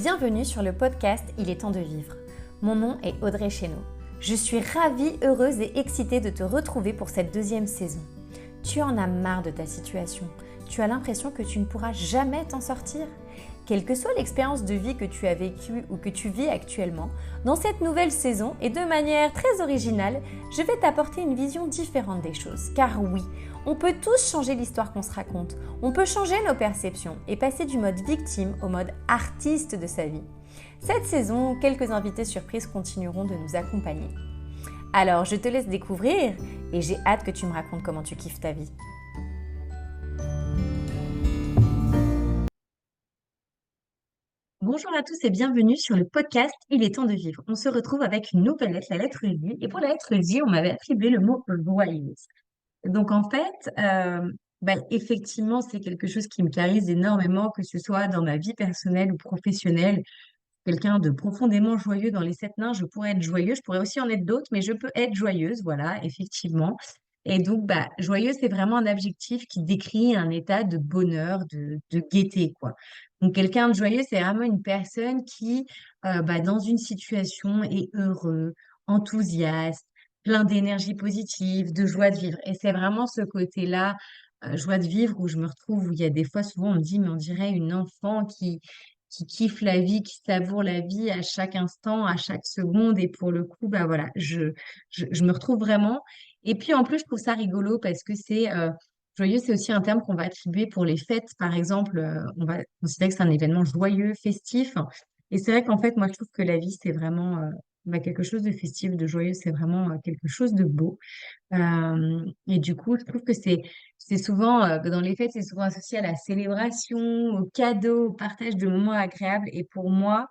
Bienvenue sur le podcast Il est temps de vivre. Mon nom est Audrey Chéneau. Je suis ravie, heureuse et excitée de te retrouver pour cette deuxième saison. Tu en as marre de ta situation. Tu as l'impression que tu ne pourras jamais t'en sortir. Quelle que soit l'expérience de vie que tu as vécue ou que tu vis actuellement, dans cette nouvelle saison et de manière très originale, je vais t'apporter une vision différente des choses. Car oui, on peut tous changer l'histoire qu'on se raconte. On peut changer nos perceptions et passer du mode victime au mode artiste de sa vie. Cette saison, quelques invités surprises continueront de nous accompagner. Alors, je te laisse découvrir et j'ai hâte que tu me racontes comment tu kiffes ta vie. Bonjour à tous et bienvenue sur le podcast Il est temps de vivre. On se retrouve avec une nouvelle lettre, la lettre J. Et pour la lettre J, on m'avait attribué le mot joyeuse. Donc en fait, effectivement, c'est quelque chose qui me charise énormément, que ce soit dans ma vie personnelle ou professionnelle. Quelqu'un de profondément joyeux dans les sept nains, je pourrais être joyeux, je pourrais aussi en être d'autres, mais je peux être joyeuse, voilà, effectivement. Et donc, joyeux, c'est vraiment un adjectif qui décrit un état de bonheur, de gaieté, quoi. Donc, quelqu'un de joyeux, c'est vraiment une personne qui, dans une situation, est heureux, enthousiaste, plein d'énergie positive, de joie de vivre. Et c'est vraiment ce côté-là, joie de vivre, où je me retrouve, où il y a des fois, souvent, on me dit, mais on dirait une enfant qui kiffe la vie, qui savoure la vie à chaque instant, à chaque seconde. Et pour le coup, voilà, je me retrouve vraiment. Et puis en plus, je trouve ça rigolo parce que joyeux, c'est aussi un terme qu'on va attribuer pour les fêtes. Par exemple, on va considérer que c'est un événement joyeux, festif. Et c'est vrai qu'en fait, moi, je trouve que la vie, c'est vraiment quelque chose de festif, de joyeux, c'est vraiment quelque chose de beau. Et du coup, je trouve que c'est souvent, dans les fêtes, c'est souvent associé à la célébration, au cadeau, au partage de moments agréables. Et pour moi,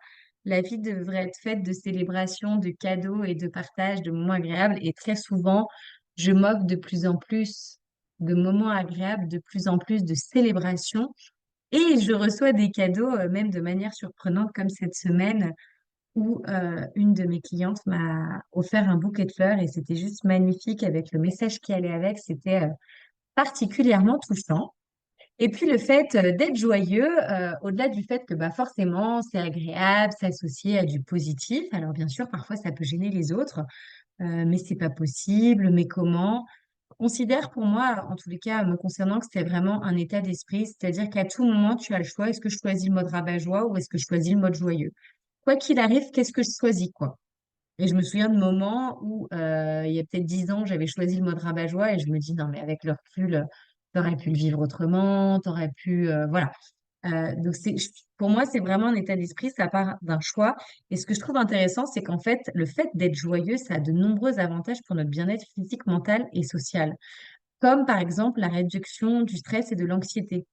la vie devrait être faite de célébration, de cadeaux et de partage de moments agréables. Et très souvent, je moque de plus en plus de moments agréables, de plus en plus de célébrations. Et je reçois des cadeaux, même de manière surprenante, comme cette semaine où une de mes clientes m'a offert un bouquet de fleurs et c'était juste magnifique avec le message qui allait avec. C'était particulièrement touchant. Et puis le fait d'être joyeux, au-delà du fait que forcément c'est agréable, c'est associé à du positif. Alors bien sûr, parfois ça peut gêner les autres, mais c'est pas possible. Mais comment? Considère pour moi, en tous les cas, me concernant, que c'est vraiment un état d'esprit, c'est-à-dire qu'à tout moment, tu as le choix, est-ce que je choisis le mode rabat-joie ou est-ce que je choisis le mode joyeux? Quoi qu'il arrive, qu'est-ce que je choisis, quoi? Et je me souviens de moments où, il y a peut-être 10 ans, j'avais choisi le mode rabat-joie et je me dis, non, mais avec le recul, t'aurais pu le vivre autrement, t'aurais pu, voilà. Donc pour moi, c'est vraiment un état d'esprit, ça part d'un choix. Et ce que je trouve intéressant, c'est qu'en fait, le fait d'être joyeux, ça a de nombreux avantages pour notre bien-être physique, mental et social. Comme par exemple la réduction du stress et de l'anxiété.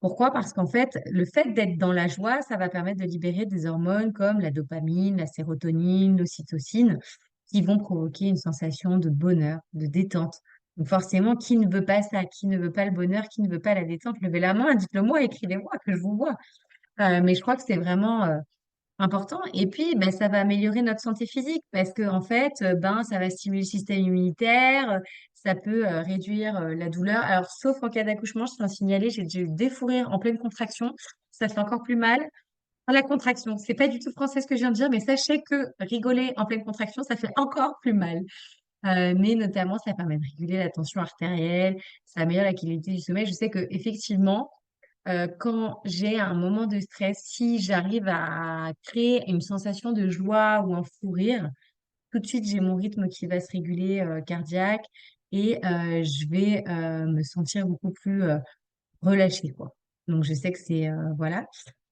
Pourquoi? Parce qu'en fait, le fait d'être dans la joie, ça va permettre de libérer des hormones comme la dopamine, la sérotonine, l'ocytocine, qui vont provoquer une sensation de bonheur, de détente. Donc forcément, qui ne veut pas ça? Qui ne veut pas le bonheur? Qui ne veut pas la détente? Levez la main, dites-le moi, écrivez-moi, que je vous vois. Mais je crois que c'est vraiment important. Et puis, ça va améliorer notre santé physique parce que en fait, ça va stimuler le système immunitaire, ça peut réduire la douleur. Alors, sauf en cas d'accouchement, je tiens à signaler, j'ai dû défourir en pleine contraction. Ça fait encore plus mal. La contraction, c'est pas du tout français ce que je viens de dire, mais sachez que rigoler en pleine contraction, ça fait encore plus mal. Mais notamment, ça permet de réguler la tension artérielle, ça améliore la qualité du sommeil. Je sais que effectivement, quand j'ai un moment de stress, si j'arrive à créer une sensation de joie ou un fou rire, tout de suite, j'ai mon rythme qui va se réguler cardiaque et je vais me sentir beaucoup plus relâchée, quoi. Donc, je sais que voilà.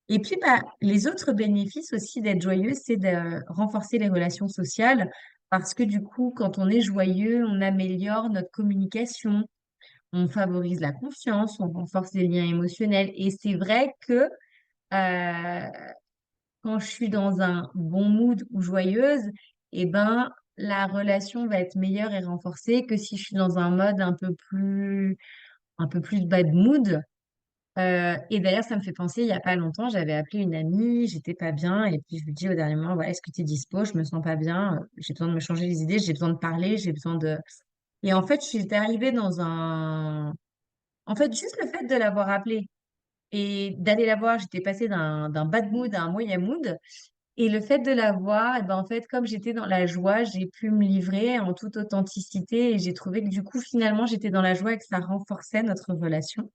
Et puis, les autres bénéfices aussi d'être joyeux, c'est de renforcer les relations sociales parce que du coup, quand on est joyeux, on améliore notre communication, on favorise la confiance, on renforce les liens émotionnels. Et c'est vrai que euh, quand je suis dans un bon mood ou joyeuse, eh ben, la relation va être meilleure et renforcée que si je suis dans un mode un peu plus bad mood. Et d'ailleurs, ça me fait penser, il y a pas longtemps, j'avais appelé une amie, j'étais pas bien, et puis je lui dis au dernier moment, ouais, est-ce que tu es dispo? Je me sens pas bien, j'ai besoin de me changer les idées, j'ai besoin de parler, j'ai besoin de... Et en fait, j'étais arrivée dans un... En fait, juste le fait de l'avoir appelé Et d'aller la voir, j'étais passée d'un bad mood à un moyen mood. Et le fait de la voir, et ben en fait, comme j'étais dans la joie, j'ai pu me livrer en toute authenticité et j'ai trouvé que du coup, finalement, j'étais dans la joie et que ça renforçait notre relation.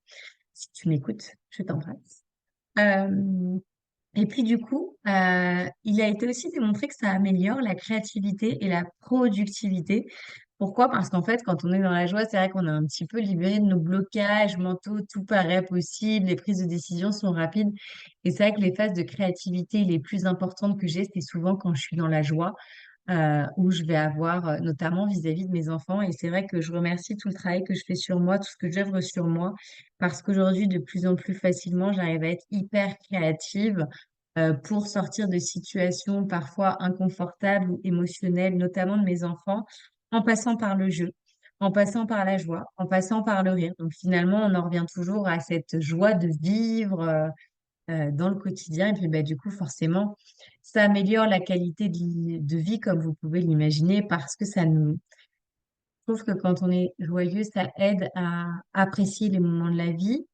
Si tu m'écoutes, je t'embrasse. Euh, et puis du coup, il a été aussi démontré que ça améliore la créativité et la productivité. Pourquoi? Parce qu'en fait, quand on est dans la joie, c'est vrai qu'on est un petit peu libéré de nos blocages mentaux, tout paraît possible, les prises de décision sont rapides. Et c'est vrai que les phases de créativité les plus importantes que j'ai, c'est souvent quand je suis dans la joie, où je vais avoir, notamment vis-à-vis de mes enfants. Et c'est vrai que je remercie tout le travail que je fais sur moi, tout ce que j'œuvre sur moi, parce qu'aujourd'hui, de plus en plus facilement, j'arrive à être hyper créative pour sortir de situations parfois inconfortables ou émotionnelles, notamment de mes enfants, en passant par le jeu, en passant par la joie, en passant par le rire. Donc finalement, on en revient toujours à cette joie de vivre dans le quotidien. Et puis bah, du coup, forcément, ça améliore la qualité de vie, comme vous pouvez l'imaginer, parce que ça nous... Je trouve que quand on est joyeux, ça aide à apprécier les moments de la vie,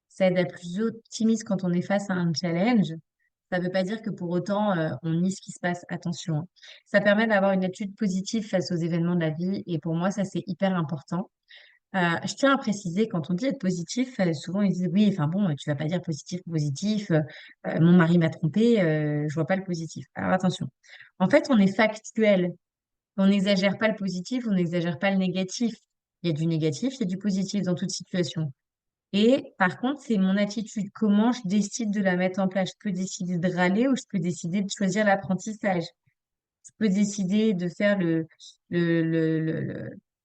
ça aide à être plus optimiste quand on est face à un challenge. Ça ne veut pas dire que pour autant, on nie ce qui se passe. Attention, hein. Ça permet d'avoir une attitude positive face aux événements de la vie. Et pour moi, ça, c'est hyper important. Je tiens à préciser, quand on dit être positif, souvent ils disent oui, enfin bon, tu vas pas dire positif, positif, mon mari m'a trompé, je vois pas le positif. Alors attention. En fait, on est factuel. On n'exagère pas le positif, on n'exagère pas le négatif. Il y a du négatif, il y a du positif dans toute situation. Et par contre, c'est mon attitude. Comment je décide de la mettre en place? Je peux décider de râler ou je peux décider de choisir l'apprentissage. Je peux décider de faire de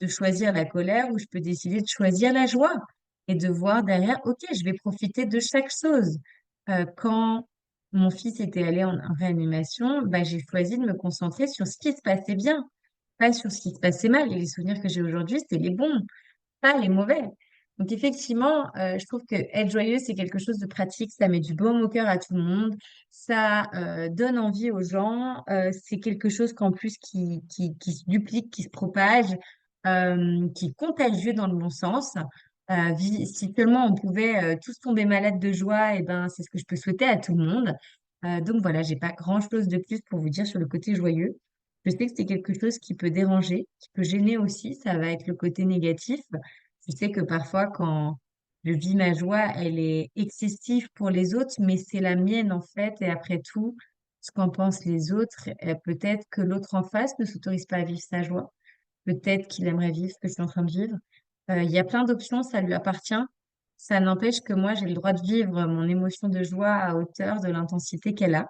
choisir la colère ou je peux décider de choisir la joie et de voir derrière, OK, je vais profiter de chaque chose. Quand mon fils était allé en réanimation, bah, j'ai choisi de me concentrer sur ce qui se passait bien, pas sur ce qui se passait mal. Et les souvenirs que j'ai aujourd'hui, c'est les bons, pas les mauvais. Donc effectivement, je trouve que être joyeux, c'est quelque chose de pratique, ça met du baume au cœur à tout le monde, ça donne envie aux gens, c'est quelque chose qu'en plus qui se duplique, qui se propage, qui est contagieux dans le bon sens. Si seulement on pouvait tous tomber malades de joie, et ben c'est ce que je peux souhaiter à tout le monde. Donc voilà, j'ai pas grand-chose de plus pour vous dire sur le côté joyeux. Je sais que c'est quelque chose qui peut déranger, qui peut gêner aussi, ça va être le côté négatif. Je sais que parfois, quand je vis ma joie, elle est excessive pour les autres, mais c'est la mienne en fait. Et après tout, ce qu'en pensent les autres, peut-être que l'autre en face ne s'autorise pas à vivre sa joie. Peut-être qu'il aimerait vivre ce que je suis en train de vivre. Il y a plein d'options, ça lui appartient. Ça n'empêche que moi, j'ai le droit de vivre mon émotion de joie à hauteur de l'intensité qu'elle a.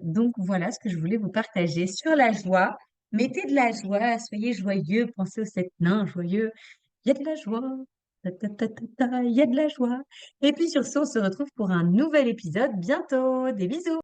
Donc voilà ce que je voulais vous partager sur la joie. Mettez de la joie, soyez joyeux, pensez aux sept nains joyeux. Il y a de la joie, ta, ta, ta, ta, ta, il y a de la joie. Et puis sur ce, on se retrouve pour un nouvel épisode bientôt. Des bisous.